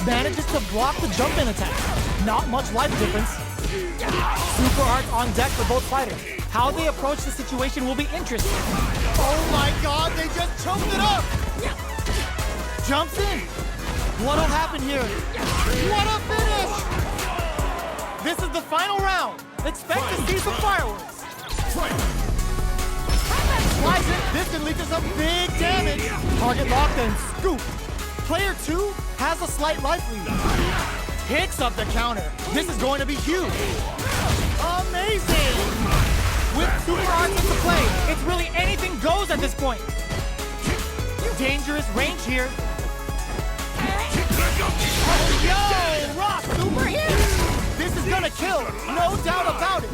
manages to block the jump-in attack. Not much life difference. Super arts on deck for both fighters. How they approach the situation will be interesting. Oh my god, they just choked it up! Jumps in. What'll happen here? What a finish! This is the final round. Expect to see some fireworks. Slice it. This can lead to some big damage. Target locked and scoop. Player 2 has a slight life lead. Picks up the counter. This is going to be huge. Amazing! With super arts into play, it's really anything goes at this point. Dangerous range here. Oh, yo! Rock super hit! This is gonna kill, no doubt about it.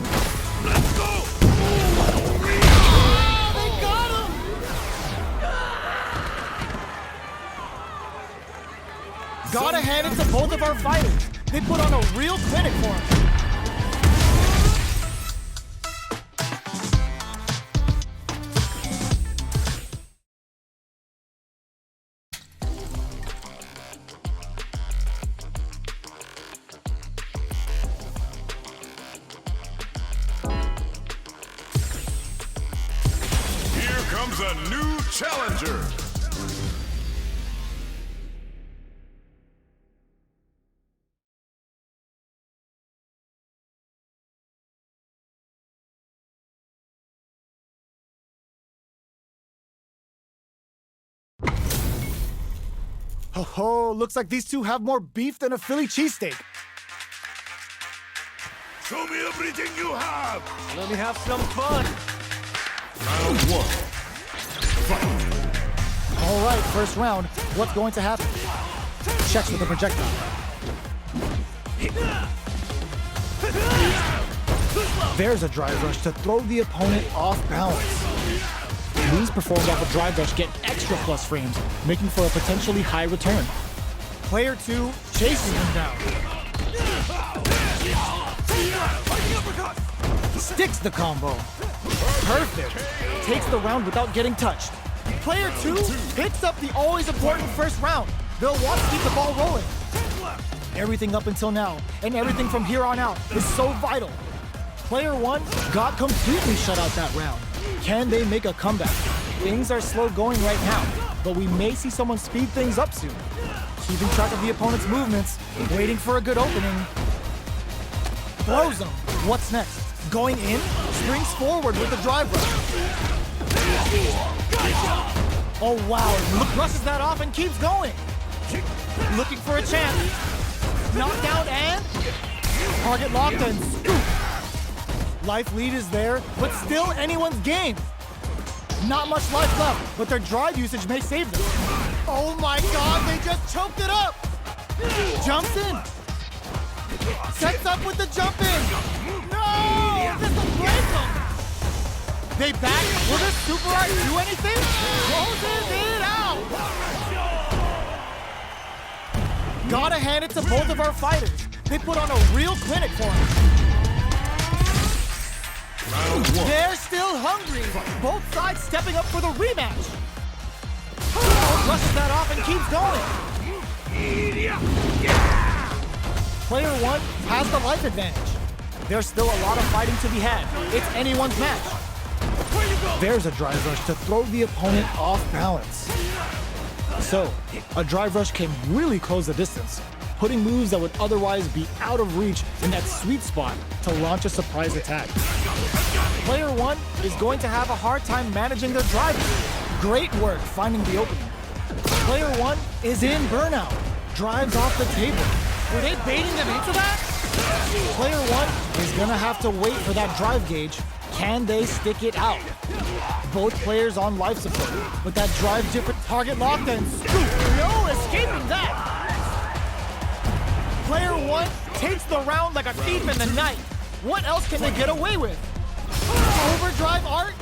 Let's go! Oh, they got him! Gotta hand it to both of our fighters. They put on a real clinic for him. Comes a new challenger. Oh, looks like these two have more beef than a Philly cheesesteak. Show me everything you have. Let me have some fun. Round 1. All right, first round. What's going to happen? Checks with the projectile. There's a drive rush to throw the opponent off balance. Moves performed off a drive rush get extra plus frames, making for a potentially high return. Player 2 chases him down. Sticks the combo. Perfect. Takes the round without getting touched. Player 2 picks up the always important first round. They'll want to keep the ball rolling. Everything up until now, and everything from here on out, is so vital. Player 1 got completely shut out that round. Can they make a comeback? Things are slow going right now, but we may see someone speed things up soon. Keeping track of the opponent's movements, waiting for a good opening. Throws him. What's next? Going in, springs forward with the drive rush. Oh wow, brushes that off and keeps going. Looking for a chance. Knockdown and target locked and scoop. Life lead is there, but still anyone's game. Not much life left, but their drive usage may save them. Oh my god, they just choked it up! Jumps in. Sets up with the jump in. No! This will break them! They back. Will this super art do anything? Closes it out! Gotta hand it to both of our fighters. They put on a real clinic for him. They're still hungry. Both sides stepping up for the rematch. Brushes that off and keeps going. Player 1 has the life advantage. There's still a lot of fighting to be had. It's anyone's match. There's a drive rush to throw the opponent off balance. So, a drive rush can really close the distance, putting moves that would otherwise be out of reach in that sweet spot to launch a surprise attack. Player 1 is going to have a hard time managing their drive. Great work finding the opening. Player 1 is in burnout. Drives off the table. Were they baiting them into that? Player 1 is gonna have to wait for that drive gauge. Can they stick it out? Both players on life support, but that drive different target locked and scoop. No escaping that. Player 1 takes the round like a thief in the night. What else can they get away with? Overdrive art?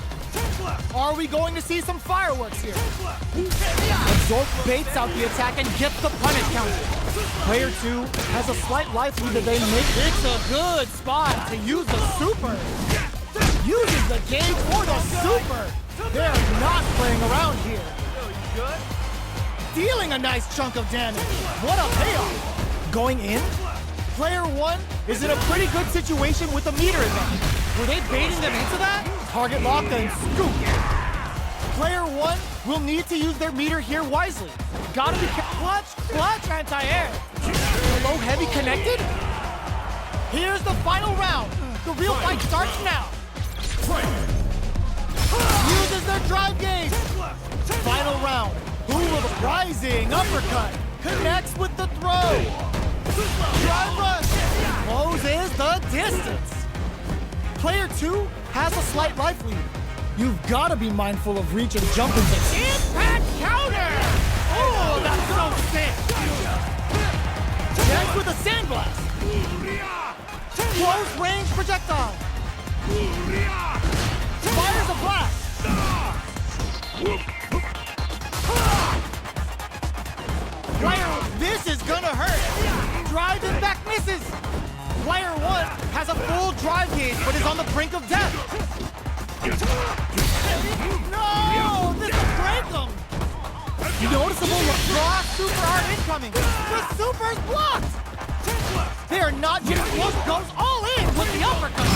Are we going to see some fireworks here? Absorb baits out the attack and gets the punish counter. Player 2 has a slight life lead that they make. It's a good spot to use the super. Uses the gauge for the super. They're not playing around here. Dealing a nice chunk of damage. What a payoff. Going in, player one is in a pretty good situation with the meter advantage. Were they baiting them into that? Target lock and scoop. Player one will need to use their meter here wisely. Gotta be clutch anti-air. Low heavy connected. Here's the final round. The real fight starts now. Uses their drive gauge. Final round. Who will the rising uppercut? Connects with the throw. Drive rush. Closes the distance. Player two has a slight life lead. You've got to be mindful of reach and jumping. Impact counter! Oh, that's so sick! Next with a sandblast. Close range projectile. Fires a blast. Player, this is gonna hurt. Drive and back misses. Player one has a full drive gauge, but is on the brink of death. No! This will break them! Noticeable raw super art incoming! The super's blocked! They are not getting close, goes all in with the uppercut!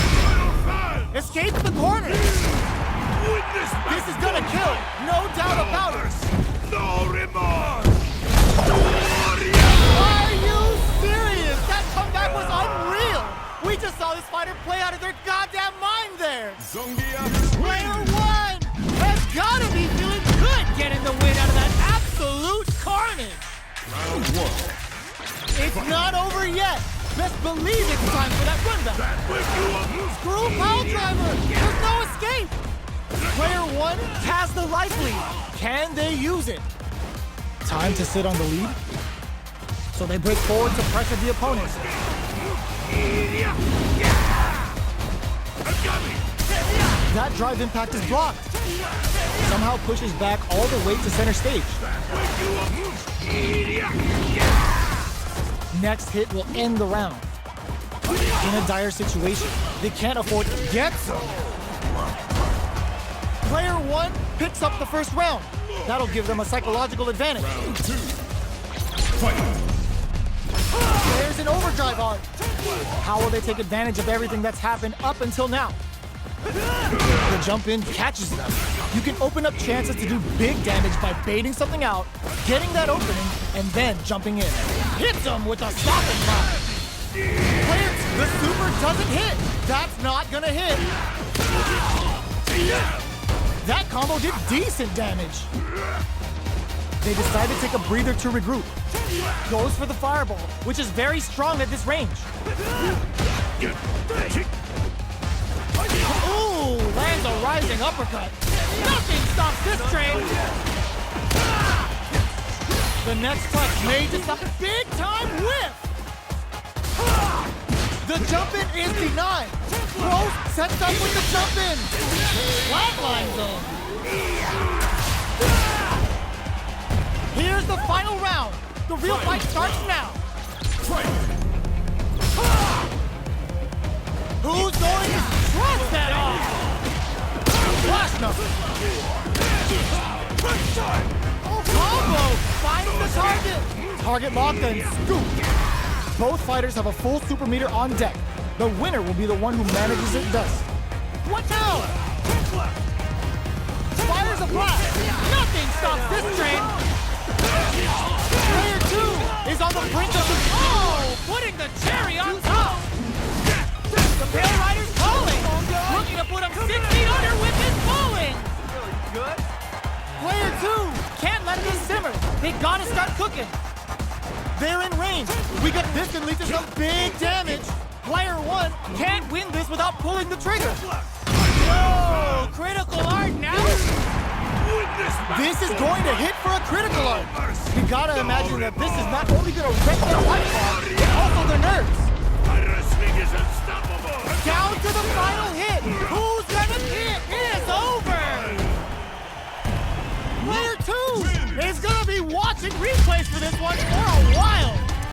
Escapes the corner! This is gonna kill, no doubt about it! No remorse! Are you serious? That comeback was unreal! We just saw this fighter play out of their goddamn mind there! Player one has gotta be feeling good getting the win out of that absolute carnage! Round one. It's not over yet! Best believe it's time for that run back! Screw pile driver! There's no escape! Player one has the life lead. Can they use it? Time to sit on the lead. So they break forward to pressure the opponent. That drive impact is blocked. Somehow pushes back all the way to center stage. Next hit will end the round. In a dire situation, they can't afford to get some. Player one picks up the first round. That'll give them a psychological advantage. Round two. Fight. There's an overdrive art. How will they take advantage of everything that's happened up until now? The jump in catches them. You can open up chances to do big damage by baiting something out, getting that opening, and then jumping in. Hits them with a stop and drive. The super doesn't hit. That's not gonna hit. That combo did decent damage. They decide to take a breather to regroup. Goes for the fireball, which is very strong at this range. Ooh, lands a rising uppercut. Nothing stops this train. The next touch made to stop a big time whiff. The jump in is denied. Rose sets up with the jump in. Flatline zone. Here's the final round. The real fight starts now. Who's going to trust that off? Flash knuckle. Combo finds the target. Target locked and scoop. Both fighters have a full super meter on deck. The winner will be the one who manages it best. What now? Fires a blast. Nothing stops this train. Player two is on the brink of the... Oh! Putting the cherry on top! The Pale Rider's calling! Looking to put him 6 feet under with his falling! Player two can't let this simmer. They gotta start cooking. They're in range. This can lead to some big damage. Player one can't win this without pulling the trigger. Whoa! Critical art now? This is going to hit for a critical art. You gotta imagine that this is not only gonna wreck their life bar, but also their nerves. Down to the final hit. Who's gonna hit? It's over. Player two is gonna be watching replays for this one for a while.